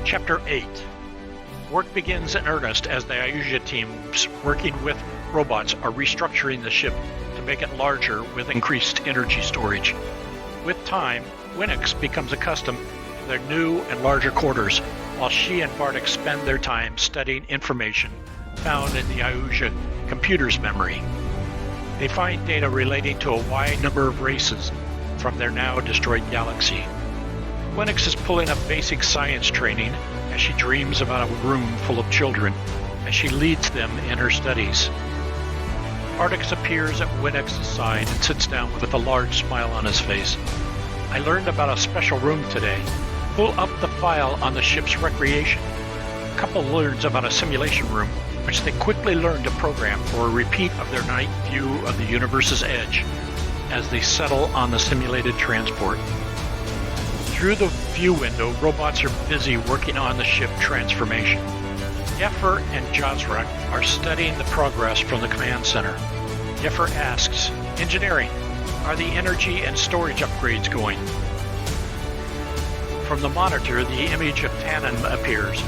Chapter 8. Work begins in earnest as the Iuja teams working with robots are restructuring the ship to make it larger with increased energy storage. With time, Winex becomes accustomed to their new and larger quarters, while she and Bardex spend their time studying information found in the Iuja computer's memory. They find data relating to a wide number of races from their now destroyed galaxy. Winex is pulling up basic science training as she dreams about a room full of children as she leads them in her studies. Bardex appears at Winex's side and sits down with a large smile on his face. I learned about a special room today. Pull up the file on the ship's recreation. The couple learns about a simulation room, which they quickly learn to program for a repeat of their night view of the universe's edge as they settle on the simulated transport. Through the view window, robots are busy working on the ship transformation. Yeffer and Jazrak are studying the progress from the command center. Yeffer asks, "Engineering, are the energy and storage upgrades going?" From the monitor, the image of Tannen appears.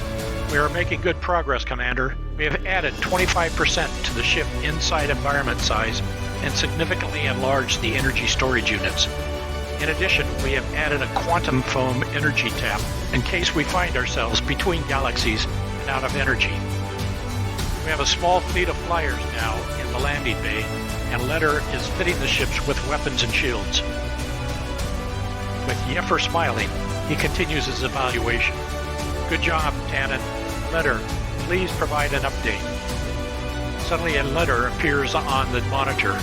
"We are making good progress, Commander. We have added 25% to the ship inside environment size and significantly enlarged the energy storage units. In addition, we have added a quantum foam energy tap in case we find ourselves between galaxies and out of energy. We have a small fleet of flyers now in the landing bay, and Letter is fitting the ships with weapons and shields." With Yeffer smiling, he continues his evaluation. "Good job, Tannen. Letter, please provide an update." Suddenly a letter appears on the monitor.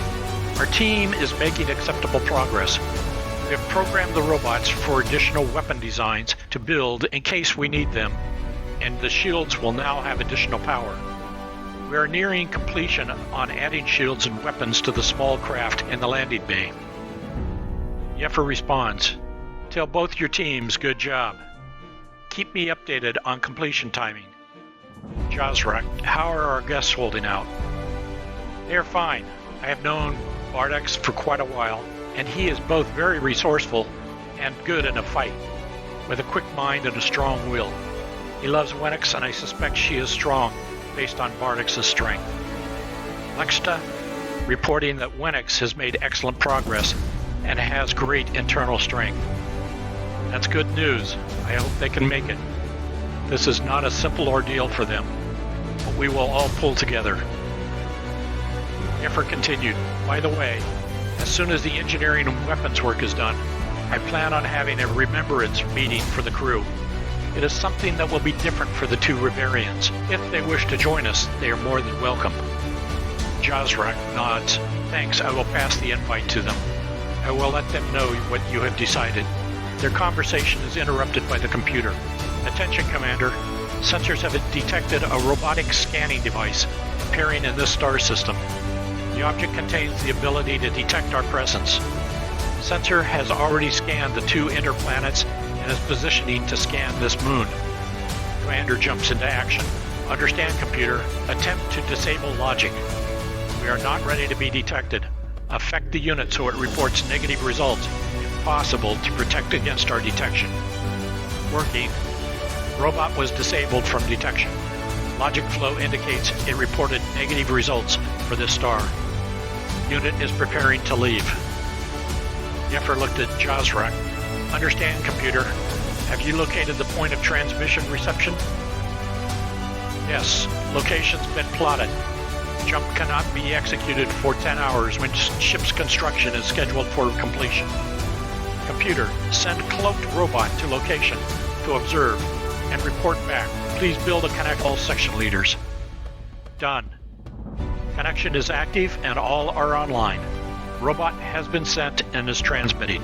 "Our team is making acceptable progress. We have programmed the robots for additional weapon designs to build in case we need them, and the shields will now have additional power. We are nearing completion on adding shields and weapons to the small craft in the landing bay." Yeffer responds, "Tell both your teams good job. Keep me updated on completion timing." Jazrak, "How are our guests holding out?" "They are fine. I have known Bardex for quite a while, and he is both very resourceful and good in a fight, with a quick mind and a strong will. He loves Winex, and I suspect she is strong based on Bardex's strength." Lexta, reporting that Winex has made excellent progress and has great internal strength. "That's good news. I hope they can make it. This is not a simple ordeal for them, but we will all pull together." Yeffer continued, "By the way, as soon as the engineering and weapons work is done, I plan on having a remembrance meeting for the crew. It is something that will be different for the two Rivarians. If they wish to join us, they are more than welcome." Jazrak nods. "Thanks, I will pass the invite to them. I will let them know what you have decided." Their conversation is interrupted by the computer. "Attention, Commander. Sensors have detected a robotic scanning device appearing in this star system. The object contains the ability to detect our presence. Sensor has already scanned the two inner planets and is positioning to scan this moon." Commander jumps into action. "Understand, computer. Attempt to disable logic. We are not ready to be detected. Affect the unit so it reports negative results, if possible, to protect against our detection." Working. Robot was disabled from detection. Logic flow indicates it reported negative results for this star. Unit is preparing to leave. Yeffer looked at Jazrak. "Understand, computer. Have you located the point of transmission reception?" "Yes. Location's been plotted. Jump cannot be executed for 10 hours when ship's construction is scheduled for completion. Computer, send cloaked robot to location to observe and report back. Please build and connect all section leaders." "Done. Connection is active and all are online. Robot has been sent and is transmitting."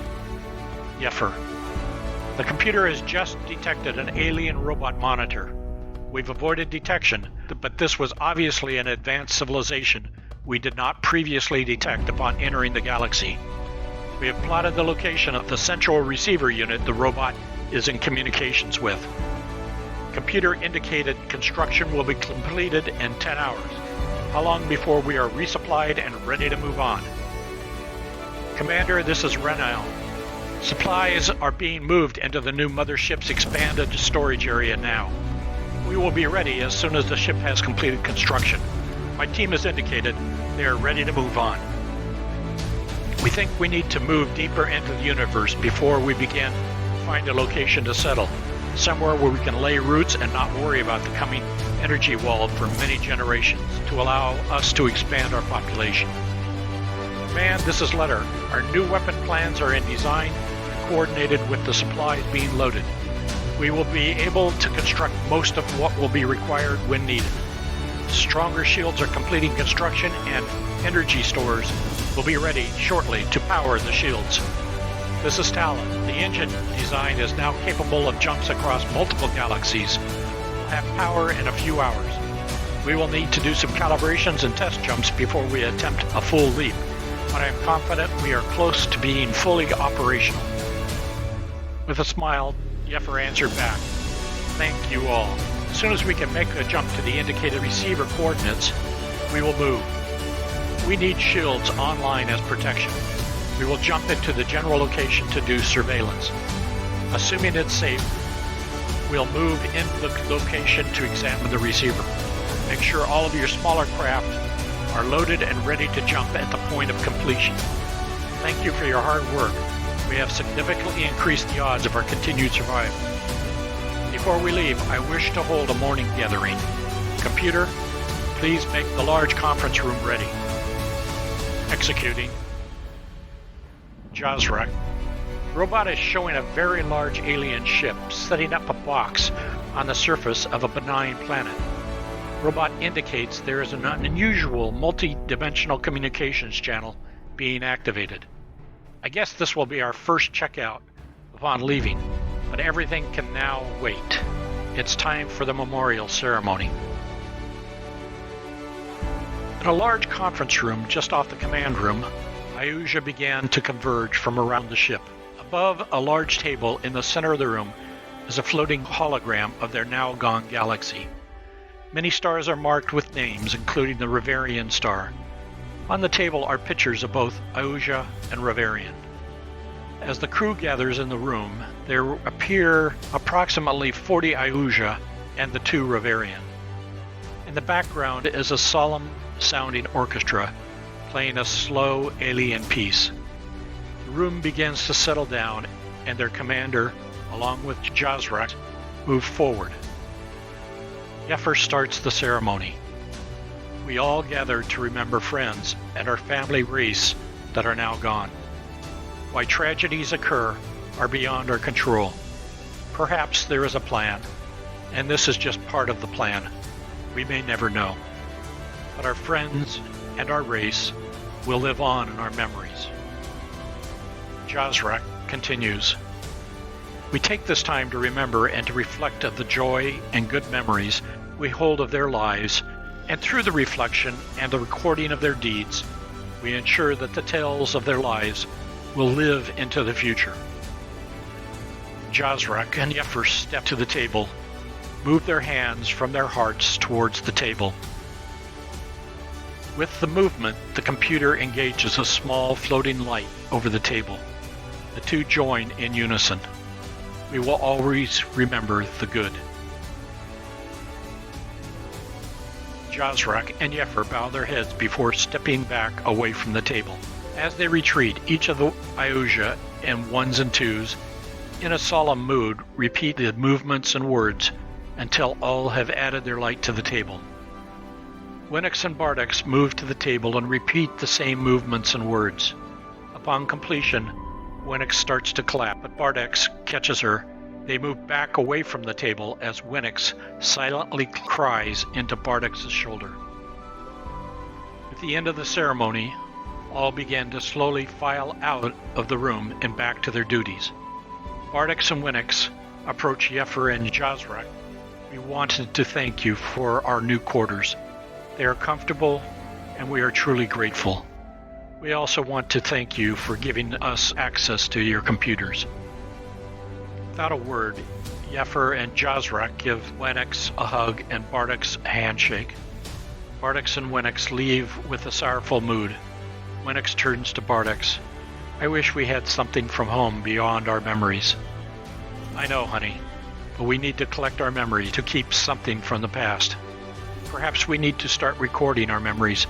Yeffer, "The computer has just detected an alien robot monitor. We've avoided detection, but this was obviously an advanced civilization we did not previously detect upon entering the galaxy. We have plotted the location of the central receiver unit the robot is in communications with. Computer indicated construction will be completed in 10 hours. How long before we are resupplied and ready to move on?" "Commander, this is Renal. Supplies are being moved into the new mothership's expanded storage area now. We will be ready as soon as the ship has completed construction. My team has indicated they are ready to move on. We think we need to move deeper into the universe before we begin to find a location to settle, somewhere where we can lay roots and not worry about the coming energy wall for many generations to allow us to expand our population. Command, this is Letter. Our new weapon plans are in design and coordinated with the supplies being loaded. We will be able to construct most of what will be required when needed. Stronger shields are completing construction and energy stores will be ready shortly to power the shields. This is Talon. The engine design is now capable of jumps across multiple galaxies. We'll have power in a few hours. We will need to do some calibrations and test jumps before we attempt a full leap, but I am confident we are close to being fully operational. With a smile, Yeffer answered back, "Thank you all. As soon as we can make a jump to the indicated receiver coordinates, we will move. We need shields online as protection. We will jump into the general location to do surveillance. Assuming it's safe, we'll move into the location to examine the receiver. Make sure all of your smaller craft are loaded and ready to jump at the point of completion. Thank you for your hard work. We have significantly increased the odds of our continued survival. Before we leave, I wish to hold a mourning gathering. Computer, please make the large conference room ready." Executing. Jazrak. Robot is showing a very large alien ship setting up a box on the surface of a benign planet. Robot indicates there is an unusual multi-dimensional communications channel being activated. I guess this will be our first checkout upon leaving, but everything can now wait. It's time for the memorial ceremony. In a large conference room just off the command room, Iuja began to converge from around the ship. Above a large table in the center of the room is a floating hologram of their now-gone galaxy. Many stars are marked with names, including the Reverian star. On the table are pictures of both Iuja and Reverian. As the crew gathers in the room, there appear approximately 40 Iuja and the 2 Reverian. In the background is a solemn-sounding orchestra playing a slow alien piece. The room begins to settle down, and their commander, along with Jazrak, move forward. Yeffer starts the ceremony. We all gather to remember friends and our family race that are now gone. Why tragedies occur are beyond our control. Perhaps there is a plan, and this is just part of the plan. We may never know. But our friends and our race will live on in our memories. Jazrak continues. We take this time to remember and to reflect of the joy and good memories we hold of their lives, and through the reflection and the recording of their deeds, we ensure that the tales of their lives will live into the future. Jazrak and Yeffer step to the table, move their hands from their hearts towards the table. With the movement, the computer engages a small floating light over the table. The two join in unison. We will always remember the good. Jazrak and Yeffer bow their heads before stepping back away from the table. As they retreat, each of the Iuja and ones and twos, in a solemn mood, repeat the movements and words until all have added their light to the table. Winex and Bardex move to the table and repeat the same movements and words. Upon completion, Winex starts to clap, but Bardex catches her. They move back away from the table as Winex silently cries into Bardex's shoulder. At the end of the ceremony, all begin to slowly file out of the room and back to their duties. Bardex and Winex approach Yeffer and Jazrak. We wanted to thank you for our new quarters. They are comfortable, and we are truly grateful. We also want to thank you for giving us access to your computers. Without a word, Yeffer and Jazrak give Winex a hug and Bardex a handshake. Bardex and Winex leave with a sorrowful mood. Winex turns to Bardex. I wish we had something from home beyond our memories. I know, honey, but we need to collect our memories to keep something from the past. Perhaps we need to start recording our memories.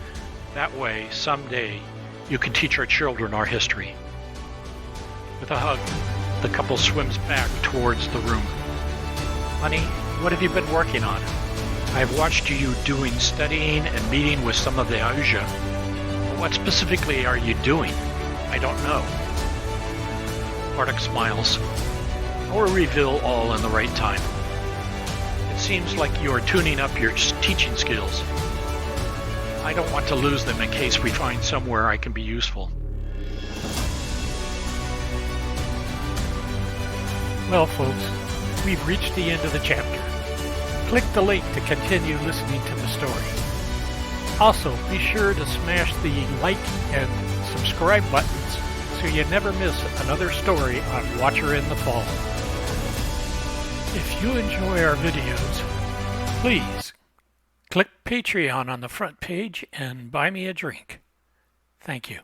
That way, someday, you can teach our children our history. With a hug, the couple swims back towards the room. Honey, what have you been working on? I've watched you doing studying and meeting with some of the Iuja. What specifically are you doing? I don't know. Bardex smiles. I will reveal all in the right time. It seems like you are tuning up your teaching skills. I don't want to lose them in case we find somewhere I can be useful. Well, folks, we've reached the end of the chapter. Click the link to continue listening to the story. Also, be sure to smash the like and subscribe buttons so you never miss another story on Watcher in the Fall. If you enjoy our videos, please click Patreon on the front page and buy me a drink. Thank you.